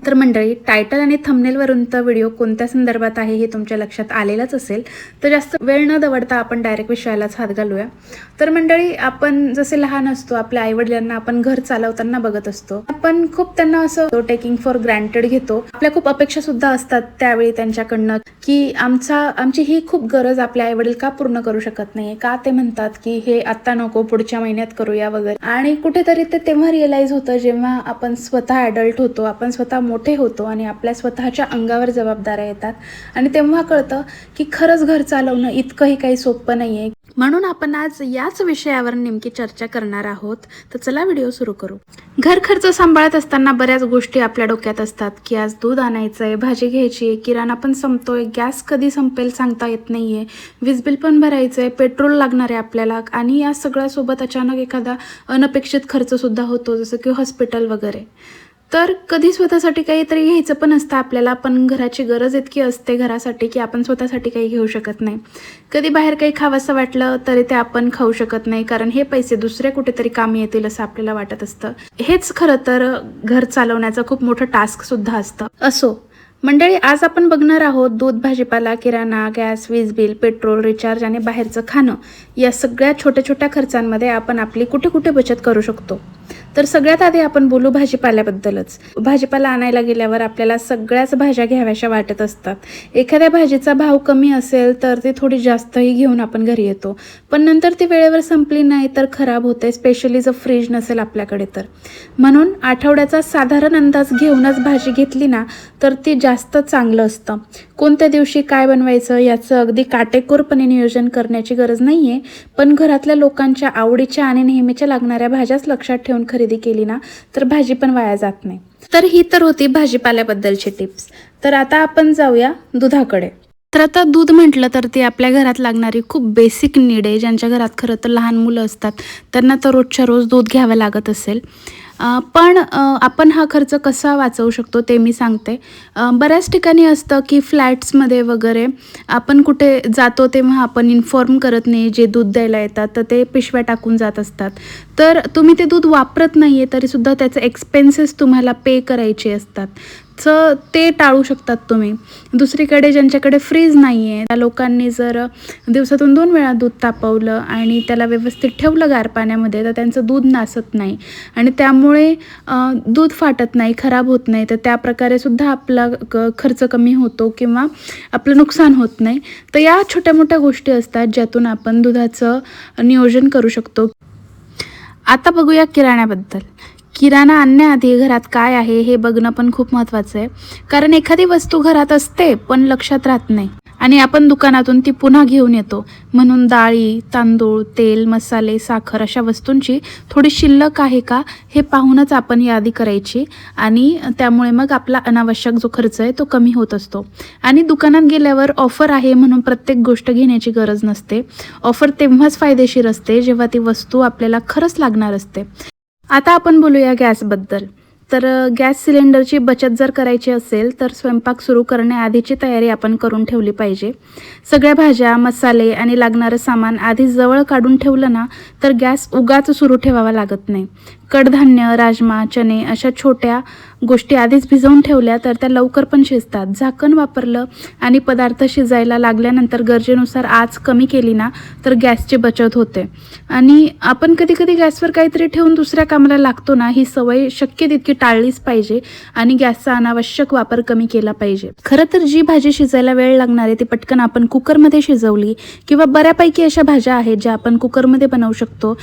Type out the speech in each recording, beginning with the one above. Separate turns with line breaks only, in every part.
तर मंडळी, टायटल आणि थंबनेलवरून तर व्हिडिओ कोणत्या संदर्भात आहे हे तुमच्या लक्षात आलेलंच असेल. तर जास्त वेळ न दवडता आपण डायरेक्ट विषयालाच हात घालूया. तर मंडळी, आपण जसे लहान असतो आपल्या आईवडिलांना आपण घर चालवताना बघत असतो. आपण खूप त्यांना असं टेकिंग फॉर ग्रँटेड घेतो. आपल्या खूप अपेक्षा सुद्धा असतात त्यावेळी त्यांच्याकडनं की आमची ही खूप गरज आपले आईवडील का पूर्ण करू शकत नाहीये, का ते म्हणतात की हे आता नको पुढच्या महिन्यात करूया वगैरे. आणि कुठेतरी ते तेव्हा रिअलाइज होतं जेव्हा आपण स्वतः ॲडल्ट होतो, आपण स्वतः मोठे होतो आणि आपल्या स्वतःच्या अंगावर जबाबदाऱ्या येतात आणि तेव्हा कळतं की खरंच घर चालवणं इतकंही काही सोपं नाहीये. म्हणून आपण आज याच विषयावर नेमकी चर्चा करणार आहोत. तर चला व्हिडिओ सुरू करू. घर खर्च सांभाळत असताना बऱ्याच गोष्टी आपल्या डोक्यात असतात की आज दूध आणायचंय, भाजी घ्यायची, किराणा पण संपतोय, गॅस कधी संपेल सांगता येत नाहीये, वीज बिल पण भरायचंय, पेट्रोल लागणार आहे आपल्याला आणि या सगळ्यासोबत अचानक एखादा अनपेक्षित खर्च सुद्धा होतो, जसं की हॉस्पिटल वगैरे. तर कधी स्वतःसाठी काहीतरी घ्यायचं पण असतं आपल्याला, पण घराची गरज इतकी असते घरासाठी की आपण स्वतःसाठी काही घेऊ शकत नाही. कधी बाहेर काही खावंसं वाटलं तरी ते आपण खाऊ शकत नाही, कारण हे पैसे दुसरे कुठेतरी कामी येतील असं आपल्याला वाटत असतं. हेच खरं तर घर चालवण्याचं खूप मोठं टास्क सुद्धा असतं. असो मंडळी, आज आपण बघणार आहोत दूध, भाजीपाला, किराणा, गॅस, वीज बिल, पेट्रोल, रिचार्ज आणि बाहेरचं खाणं या सगळ्या छोट्या छोट्या खर्चांमध्ये आपण आपली कुठे कुठे बचत करू शकतो. तर सगळ्यात आधी आपण बोलू भाजीपाल्याबद्दलच. भाजीपाला आणायला गेल्यावर आपल्याला सगळ्याच भाज्या घ्याव्याशा वाटत असतात. एखाद्या भाजीचा भाव कमी असेल तर ती थोडी जास्तही घेऊन आपण घरी येतो, पण नंतर ती वेळेवर संपली नाही तर खराब होते, स्पेशली जर फ्रीज नसेल आपल्याकडे तर. म्हणून आठवड्याचा साधारण अंदाज घेऊनच भाजी घेतली ना तर ती जास्त चांगलं असतं. कोणत्या दिवशी काय बनवायचं याचं अगदी काटेकोरपणे नियोजन करण्याची गरज नाहीये, पण घरातल्या लोकांच्या आवडीच्या आणि नेहमीच्या लागणाऱ्या भाज्याच लक्षात ठेवून खरेदी केली ना तर भाजी पण वाया जात नाही. तर ही तर होती भाजीपाल्याबद्दलची टिप्स. तर आता आपण जाऊया दुधाकडे. तर आता दूध म्हटलं तर ती आपल्या घरात लागणारी खूप बेसिक नीड आहे. ज्यांच्या घरात खरं तर लहान मुलं असतात त्यांना तर रोजच्या रोज दूध घ्यावं लागत असेल. पण आपण हा खर्च कसा वाचवू शकतो ते मी सांगते. बऱ्याच ठिकाणी असतं की फ्लॅट्समध्ये वगैरे आपण कुठे जातो तेव्हा आपण इन्फॉर्म करत नाही, जे दूध द्यायला येतात तर ते पिशव्या टाकून जात असतात. तर तुम्ही ते दूध वापरत नाही आहे तरीसुद्धा त्याचे एक्सपेन्सेस तुम्हाला पे करायचे असतात. ते टाळू शकतात तुम्ही. दुसरीकडे ज्यांच्याकडे फ्रीज नाही आहे त्या लोकांनी जर दिवसातून 2 वेळा दूध तापवलं आणि त्याला व्यवस्थित ठेवलं गार पाण्यामध्ये तर त्यांचं दूध नासत नाही आणि त्यामुळे दूध फाटत नाही, खराब होत नाही. तर त्या प्रकारे सुद्धा आपला खर्च कमी होतो किंवा आपलं नुकसान होत नाही. तर या छोट्या मोठ्या गोष्टी असतात ज्यातून आपण दुधाचं नियोजन करू शकतो. आता बघूया किराण्याबद्दल. किराणा आणण्याआधी घरात काय आहे हे बघणं पण खूप महत्त्वाचं आहे, कारण एखादी वस्तू घरात असते पण लक्षात राहत नाही आणि आपण दुकानातून ती पुन्हा घेऊन येतो. म्हणून डाळी, तांदूळ, तेल, मसाले, साखर अशा वस्तूंची थोडी शिल्लक आहे का हे पाहूनच आपण यादी करायची आणि त्यामुळे मग आपला अनावश्यक जो खर्च आहे तो कमी होत असतो. आणि दुकानात गेल्यावर ऑफर आहे म्हणून प्रत्येक गोष्ट घेण्याची गरज नसते. ऑफर तेव्हाच फायदेशीर असते जेव्हा ती वस्तू आपल्याला खरंच लागणार असते. आता आपण बोलूया गॅसबद्दल. तर गॅस सिलेंडरची बचत जर करायची असेल तर स्वयंपाक सुरू करण्याआधीची तयारी आपण करून ठेवली पाहिजे. सगळ्या भाज्या, मसाले आणि लागणारं सामान आधी जवळ काढून ठेवलं ना तर गॅस उगाच सुरू ठेवावा लागत नाही. कडधान्य, राजमा, चणे अशा छोट्या गोष्टी आधीच भिजवून ठेवल्या तर त्या लवकर पण शिजतात. झाकण वापरलं आणि पदार्थ शिजायला लागल्यानंतर गरजेनुसार आच कमी केली ना तर गॅसची बचत होते. आणि आपण कधी कधी गॅसवर काहीतरी ठेवून दुसऱ्या कामाला लागतो ना, ही सवय शक्य तितकी टाळलीच पाहिजे आणि गॅसचा अनावश्यक वापर कमी केला पाहिजे. खरं तर जी भाजी शिजायला वेळ लागणार आहे ती पटकन आपण कुकरमध्ये शिजवली किंवा बऱ्यापैकी अशा भाज्या आहेत ज्या आपण कुकरमध्ये बनवू शकतो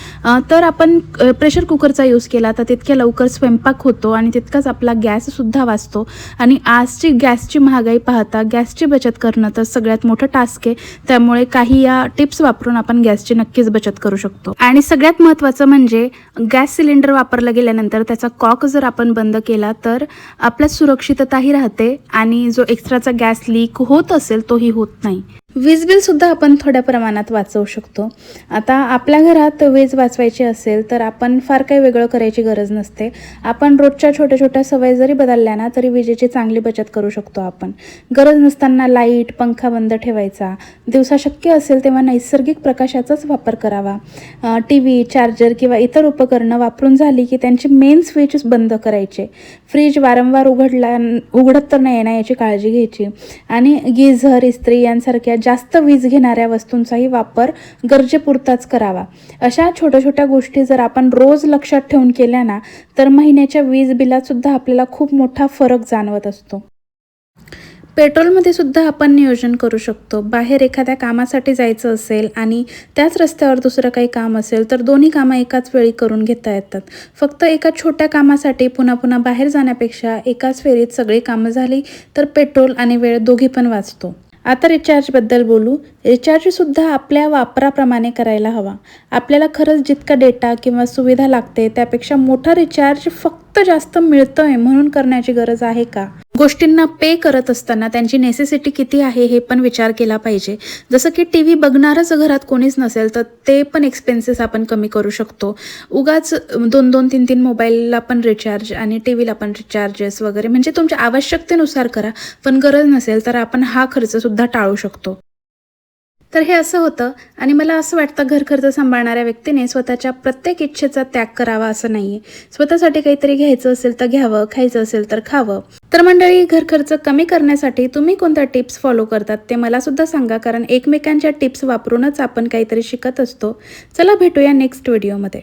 तर आपण प्रेशर कुकरचा यूज केला तर तितक्या लवकर स्वयंपाक होतो आणि तितकाच आपला गॅससुद्धा वाचतो. आणि आजची गॅसची महागाई पाहता गॅसची बचत करणं तर सगळ्यात मोठं टास्क आहे. त्यामुळे काही या टिप्स वापरून आपण गॅसची नक्कीच बचत करू शकतो. आणि सगळ्यात महत्त्वाचं म्हणजे गॅस सिलेंडर वापरला गेल्यानंतर त्याचा कॉक जर आपण बंद केला तर आपल्या सुरक्षितताही राहते आणि जो एक्स्ट्राचा गॅस लीक होत असेल तोही होत नाही. वीज बिलसुद्धा आपण थोड्या प्रमाणात वाचवू शकतो. आता आपल्या घरात वीज वाचवायची असेल तर आपण फार काही वेगळं करायची गरज नसते. आपण रोजच्या छोट्या छोट्या सवयी जरी बदलल्या ना तरी विजेची चांगली बचत करू शकतो आपण. गरज नसताना लाईट, पंखा बंद ठेवायचा. दिवसा शक्य असेल तेव्हा नैसर्गिक प्रकाशाचाच वापर करावा. TV, चार्जर किंवा इतर उपकरणं वापरून झाली की त्यांची मेन स्विच बंद करायचे. फ्रीज वारंवार उघडत तर नाही ना याची काळजी घ्यायची. आणि गीझर, इस्त्री यांसारख्या जास्त वीज घेणाऱ्या वस्तूंचाही वापर गरजेपुरताच करावा. अशा छोट्या छोट्या गोष्टी जर आपण रोज लक्षात ठेवून केल्या ना तर महिन्याच्या वीज बिलात सुद्धा आपल्याला खूप मोठा फरक जाणवत असतो. पेट्रोलमध्ये सुद्धा आपण नियोजन करू शकतो. बाहेर एखाद्या कामासाठी जायचं असेल आणि त्याच रस्त्यावर दुसरं काही काम असेल तर दोन्ही कामं एकाच वेळी करून घेता येतात. फक्त एका छोट्या कामासाठी पुन्हा पुन्हा बाहेर जाण्यापेक्षा एकाच फेरीत सगळी कामं झाली तर पेट्रोल आणि वेळ दोघी पण वाचतो. आता रिचार्जबद्दल बोलू. रिचार्जसुद्धा आपल्या वापराप्रमाणे करायला हवा. आपल्याला खरंच जितका डेटा किंवा सुविधा लागते त्यापेक्षा मोठा रिचार्ज फक्त जास्त मिळतोय म्हणून करण्याची गरज आहे का? गोष्टींना पे करत असताना त्यांची नेसेसिटी किती आहे हे पण विचार केला पाहिजे. जसं की TV बघणारच घरात कोणीच नसेल तर ते पण एक्सपेन्सेस आपण कमी करू शकतो. उगाच 2-2, 3-3 मोबाईलला पण रिचार्ज आणि TVला पण रिचार्जेस वगैरे म्हणजे तुमच्या आवश्यकतेनुसार करा. पण गरज नसेल तर आपण हा खर्चसुद्धा टाळू शकतो. तर हे असं होतं आणि मला असं वाटतं घर खर्च सांभाळणाऱ्या व्यक्तीने स्वतःच्या प्रत्येक इच्छेचा त्याग करावा असं नाहीये. स्वतःसाठी काहीतरी घ्यायचं असेल तर घ्यावं, खायचं असेल तर खावं. तर मंडळी, घर खर्च कमी करण्यासाठी तुम्ही कोणत्या टिप्स फॉलो करतात ते मला सुद्धा सांगा, कारण एकमेकांच्या टिप्स वापरूनच आपण काहीतरी शिकत असतो. चला भेटूया नेक्स्ट व्हिडिओमध्ये.